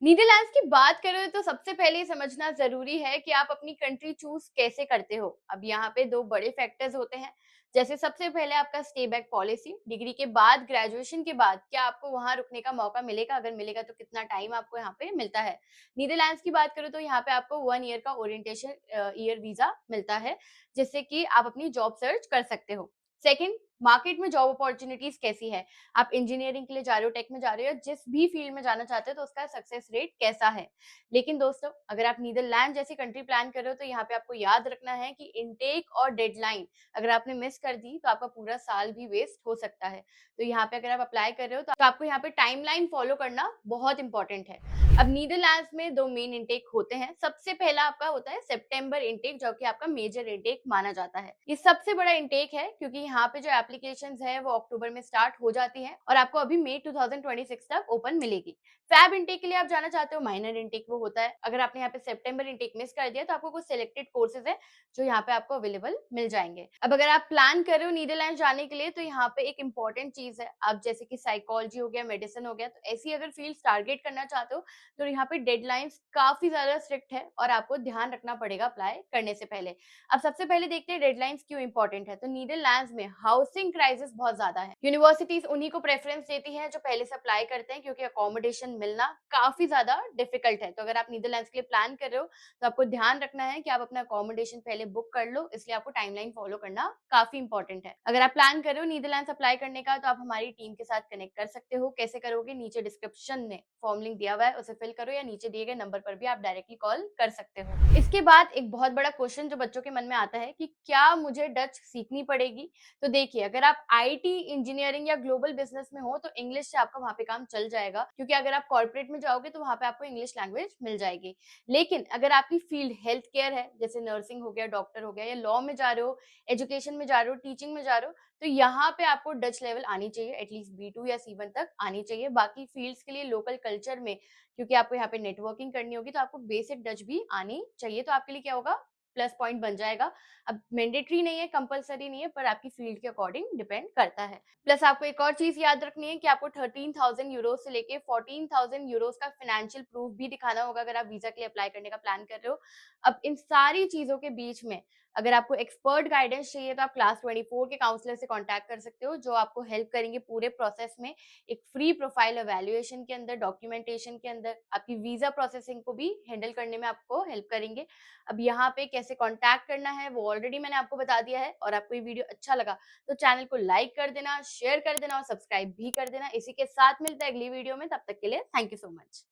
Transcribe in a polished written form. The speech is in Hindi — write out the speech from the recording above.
नीदरलैंड्स की बात करें तो सबसे पहले ये समझना ज़रूरी है कि आप अपनी कंट्री चूज़ कैसे करते हो। अब यहाँ पे 2 बड़े फैक्टर्स होते हैं। जैसे सबसे पहले आपका स्टे बैक पॉलिसी, डिग्री के बाद, ग्रेजुएशन के बाद क्या आपको वहाँ रुकने का मौका मिलेगा? अगर मिलेगा तो कितना टाइम आपको यहाँ पे मिलता है। नीदरलैंड्स की बात करूँ तो यहाँ पे आपको 1 ईयर का ओरिएंटेशन ईयर वीज़ा मिलता है, जिससे कि आप अपनी जॉब सर्च कर सकते हो। सेकंड, मार्केट में जॉब अपॉर्च्युनिटीज़ कैसी है? आप इंजीनियरिंग के लिए जा रहे हो, टेक में जा रहे हो या जिस भी फील्ड में जाना चाहते हो तो उसका सक्सेस रेट कैसा है। लेकिन दोस्तों, अगर आप नीदरलैंड जैसी कंट्री प्लान कर रहे हो तो यहाँ पे आपको याद रखना है कि इनटेक और डेडलाइन अगर आपने मिस कर दी तो आपका पूरा साल भी वेस्ट हो सकता है। तो यहाँ पे अगर आप अप्लाई कर रहे हो तो आपको यहाँ पे टाइमलाइन फॉलो करना बहुत इंपॉर्टेंट है। अब नीदरलैंड्स में 2 मेन इनटेक होते हैं। सबसे पहला आपका होता है सितंबर इनटेक, जो कि आपका मेजर इनटेक माना जाता है। ये सबसे बड़ा इनटेक है क्योंकि यहाँ पे जो एप्लीकेशंस है वो अक्टूबर में स्टार्ट हो जाती है और आपको अभी मई 2026 तक ओपन मिलेगी। फैब इनटेक के लिए आप जाना चाहते हो, माइनर इनटेक वो होता है। अगर आपने यहाँ पे सितंबर इनटेक मिस कर दिया तो आपको कुछ सिलेक्टेड कोर्सेज है जो यहाँ पे आपको अवेलेबल मिल जाएंगे। अब अगर आप प्लान कर रहे हो नीदरलैंड जाने के लिए तो यहाँ पे एक इंपॉर्टेंट चीज है, आप जैसे कि साइकोलॉजी हो गया, मेडिसिन हो गया, तो ऐसी अगर फील्ड टारगेट करना चाहते हो तो यहाँ पे डेडलाइंस काफी ज्यादा स्ट्रिक्ट है और आपको ध्यान रखना पड़ेगा अप्लाई करने से पहले। अब सबसे पहले देखते हैं डेडलाइंस क्यों इंपॉर्टेंट है। तो नीदरलैंड्स में हाउसिंग क्राइसिस बहुत ज्यादा है। यूनिवर्सिटीज उन्हीं को प्रेफरेंस देती हैं जो पहले से अप्लाई करते हैं, क्योंकि अकोमोडेशन मिलना काफी ज्यादा डिफिकल्ट है। तो अगर आप नीदरलैंड्स के लिए प्लान कर रहे हो तो आपको ध्यान रखना है कि आप अपना अकोमोडेशन पहले बुक कर लो, इसलिए आपको टाइमलाइन फॉलो करना काफी इंपॉर्टेंट है। अगर आप प्लान कर रहे हो नीदरलैंड्स अप्लाई करने का तो आप हमारी टीम के साथ कनेक्ट कर सकते हो। कैसे करोगे? नीचे डिस्क्रिप्शन में फॉर्म लिंक दिया हुआ है, उसे फिल करो या नीचे दिए गए नंबर पर भी आप डायरेक्टली कॉल कर सकते हो। इसके बाद एक बहुत बड़ा क्वेश्चन जो बच्चों के मन में आता है कि क्या मुझे डच सीखनी पड़ेगी? तो देखिए, अगर आप आईटी, इंजीनियरिंग या ग्लोबल बिजनेस में हो तो इंग्लिश से आपका वहाँ पे काम चल जाएगा, क्योंकि अगर आप कॉर्पोरेट में जाओगे तो वहाँ पे आपको इंग्लिश लैंग्वेज मिल जाएगी। लेकिन अगर आपकी फील्ड हेल्थ केयर है, जैसे नर्सिंग हो गया, डॉक्टर हो गया, या लॉ में जा रहे हो, एजुकेशन में जा रहे हो, टीचिंग में जा रहे हो, तो यहाँ पे आपको डच लेवल आनी चाहिए, एटलीस्ट बी2 या C1 तक आनी चाहिए। बाकी फील्ड्स के लिए लोकल कल्चर में, क्योंकि आपको यहाँ पे नेटवर्किंग करनी होगी, तो आपको बेसिक डच भी आनी चाहिए। तो आपके लिए क्या होगा? प्लस पॉइंट बन जाएगा। अब मैंडेटरी नहीं है, कंपल्सरी नहीं है, पर आपकी फील्ड के अकॉर्डिंग डिपेंड करता है। प्लस आपको एक और चीज याद रखनी है कि आपको 13,000 यूरो से लेके 14,000 यूरोस का फाइनेंशियल प्रूफ भी दिखाना होगा अगर आप वीजा के लिए अप्लाई करने का प्लान कर रहे हो। अब इन सारी चीजों के बीच में अगर आपको एक्सपर्ट गाइडेंस चाहिए तो आप क्लास 24 के काउंसलर से कांटेक्ट कर सकते हो, जो आपको हेल्प करेंगे पूरे प्रोसेस में। एक फ्री प्रोफाइल एवेल्युएशन के अंदर, डॉक्यूमेंटेशन के अंदर, आपकी वीजा प्रोसेसिंग को भी हैंडल करने में आपको हेल्प करेंगे। अब यहाँ पे कैसे कांटेक्ट करना है वो ऑलरेडी मैंने आपको बता दिया है। और आपको ये वीडियो अच्छा लगा तो चैनल को लाइक कर देना, शेयर कर देना और सब्सक्राइब भी कर देना। इसी के साथ मिलते हैं अगली वीडियो में, तब तक के लिए थैंक यू सो मच।